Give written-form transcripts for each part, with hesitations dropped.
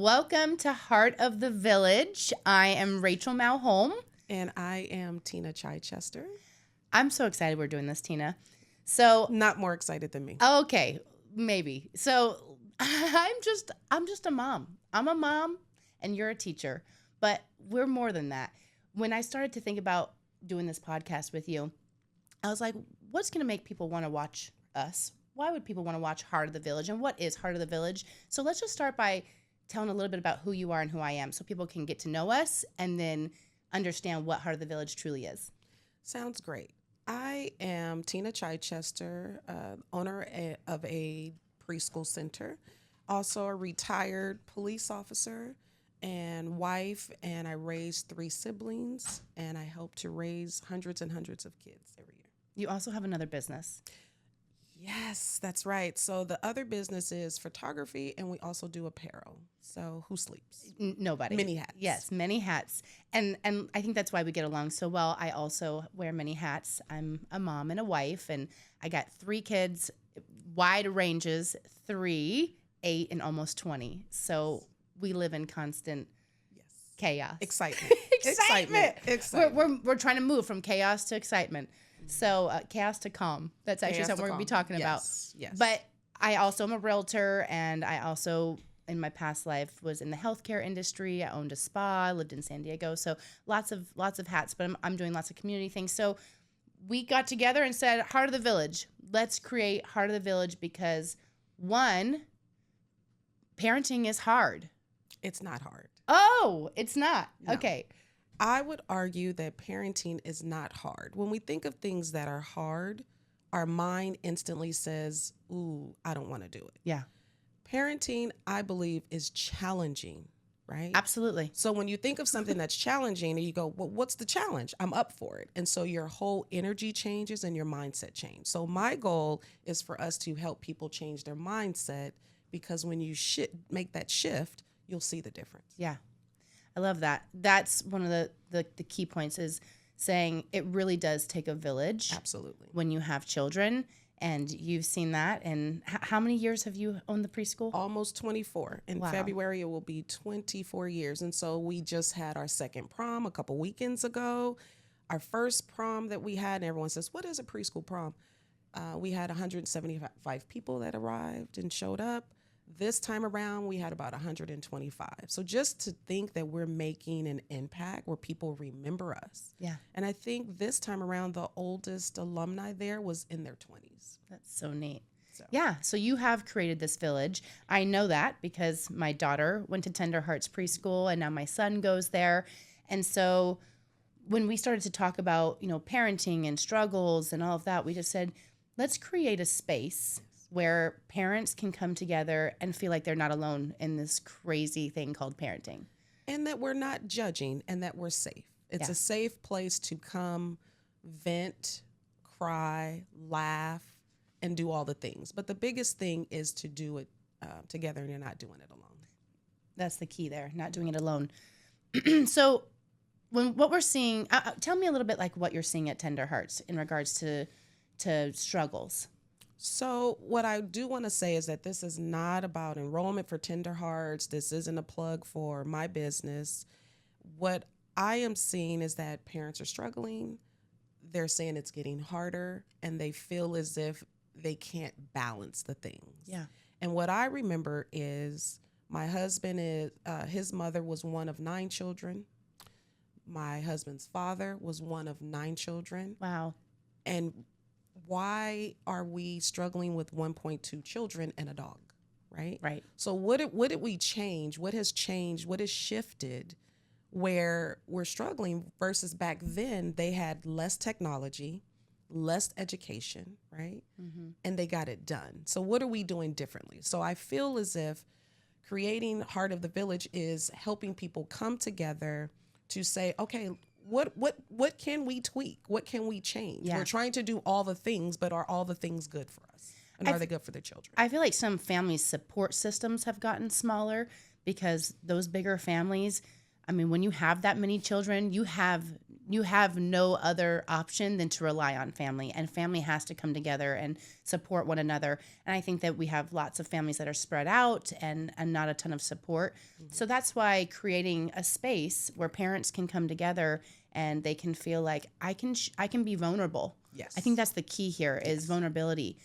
Welcome to Heart of the Village. I am Rachel Mau-Holme. And I am Tina Chichester. I'm so excited we're doing this, Tina. So, Not more excited than me. okay, maybe. So, I'm just a mom. I'm a mom and you're a teacher, but we're more than that. When I started to think about doing this podcast with you, I was like, what's going to make people want to watch us? Why would people want to watch Heart of the Village? And what is Heart of the Village? So let's just start by telling a little bit about who you are and who I am so people can get to know us and then understand what Heart of the Village truly is. Sounds great. I am Tina Chichester, owner of a preschool center, also a retired police officer and wife, and I raised 3 siblings, and I help to raise hundreds and hundreds of kids every year. You also have another business. Yes, that's right. So the other business is photography, and we also do apparel. So who sleeps? Nobody. Many hats. Yes, many hats. And I think that's why we get along so well. I also wear many hats. I'm a mom and a wife, and I got 3 kids, wide ranges, 3, 8, and almost 20. So we live in constant chaos. Excitement. Excitement. We're trying to move from chaos to excitement. So chaos to calm. That's actually something we're going to be talking about. Yes. But I also am a realtor, and I also, in my past life, was in the healthcare industry. I owned a spa. I lived in San Diego. So lots of hats, but I'm doing lots of community things. So we got together and said, Heart of the Village. Let's create Heart of the Village because, one, parenting is hard. It's not hard. Oh, it's not. No. Okay. I would argue that parenting is not hard. When we think of things that are hard, our mind instantly says, ooh, I don't want to do it. Yeah. Parenting, I believe, is challenging, right? Absolutely. So when you think of something that's challenging and you go, well, what's the challenge? I'm up for it. And so your whole energy changes and your mindset changes. So my goal is for us to help people change their mindset because when you make that shift, you'll see the difference. Yeah. I love that. That's one of the key points is saying it really does take a village. Absolutely. When you have children, and you've seen that. And how many years have you owned the preschool? Almost 24. In February, it will be 24 years. And so we just had our second prom a couple weekends ago. Our first prom that we had, and everyone says, what is a preschool prom? We had 175 people that arrived and showed up. This time around, we had about 125. So just to think that we're making an impact where people remember us. Yeah. And I think this time around, the oldest alumni there was in their 20s. That's so neat. Yeah. So you have created this village. I know that because my daughter went to Tender Hearts Preschool and now my son goes there. And so when we started to talk about, parenting and struggles and all of that, we just said, let's create a space where parents can come together and feel like they're not alone in this crazy thing called parenting. And that we're not judging and that we're safe. It's a safe place to come, vent, cry, laugh, and do all the things. But the biggest thing is to do it together and you're not doing it alone. That's the key there, not doing it alone. So what we're seeing, tell me a little bit like what you're seeing at Tender Hearts in regards to struggles. So what I do want to say is that this is not about enrollment for Tender Hearts. This isn't a plug for my business. What I am seeing is that parents are struggling. They're saying it's getting harder, and they feel as if they can't balance the things. Yeah. And what I remember is my husband his mother was one of 9 children. My husband's father was one of 9 children. Wow. And why are we struggling with 1.2 children and a dog, right? Right. So what did we change? What has changed? What has shifted where we're struggling versus back then they had less technology, less education, right? Mm-hmm. And they got it done. So what are we doing differently? So I feel as if creating Heart of the Village is helping people come together to say, okay, what can we tweak? What can we change? Yeah. We're trying to do all the things, but are all the things good for us? And are they good for their children? I feel like some families' support systems have gotten smaller because those bigger families, I mean, when you have that many children, you have no other option than to rely on family, and family has to come together and support one another. And I think that we have lots of families that are spread out and not a ton of support. So that's why creating a space where parents can come together and they can feel like I can be vulnerable. Yes. I think that's the key here is vulnerability.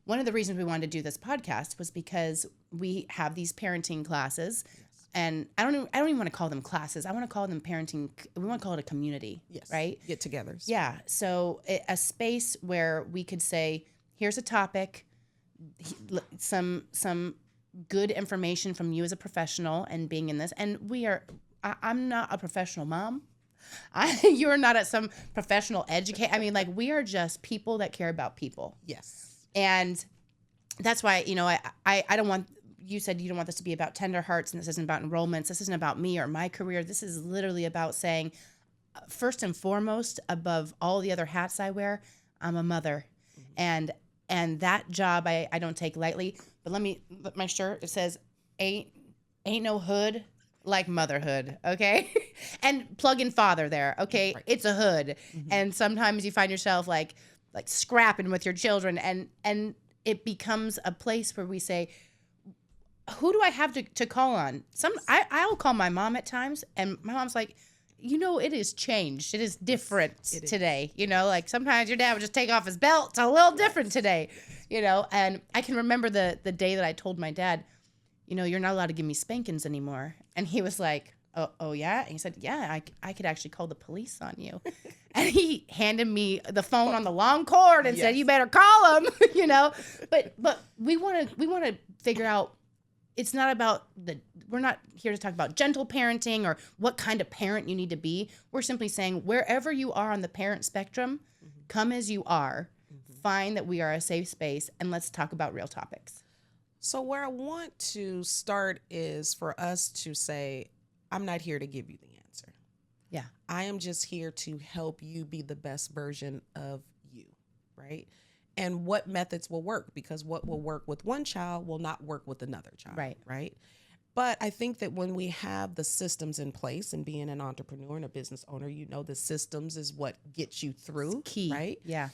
One of the reasons we wanted to do this podcast was because we have these parenting classes. And I don't even want to call them classes. I want to call them parenting. We want to call it a community, Yes. right? Get-togethers. Yeah. So a space where we could say, here's a topic, some good information from you as a professional and being in this. And I'm not a professional mom. You're not at some professional educator. I mean, like, we are just people that care about people. Yes. And that's why, I don't want. You said you don't want this to be about tender hearts, and this isn't about enrollments. This isn't about me or my career. This is literally about saying, first and foremost, above all the other hats I wear, I'm a mother. And that job I don't take lightly. But look, my shirt, it says, ain't no hood like motherhood, okay? And plug in father there, okay? Right. It's a hood. And sometimes you find yourself like scrapping with your children, and it becomes a place where we say, who do I have to call on? I'll call my mom at times, and my mom's like, it has changed. It is different today. Like sometimes your dad would just take off his belt. It's a little different today, And I can remember the day that I told my dad, you're not allowed to give me spankings anymore. And he was like, oh yeah? And he said, yeah, I could actually call the police on you. And he handed me the phone on the long cord and said, you better call him, But we want to figure out, it's not about we're not here to talk about gentle parenting or what kind of parent you need to be. We're simply saying wherever you are on the parent spectrum, come as you are, find that we are a safe space, and let's talk about real topics. So where I want to start is for us to say, I'm not here to give you the answer. Yeah. I am just here to help you be the best version of you, right? And what methods will work, because what will work with one child will not work with another child. Right. But I think that when we have the systems in place, and being an entrepreneur and a business owner, the systems is what gets you through. It's key. Right. Yeah.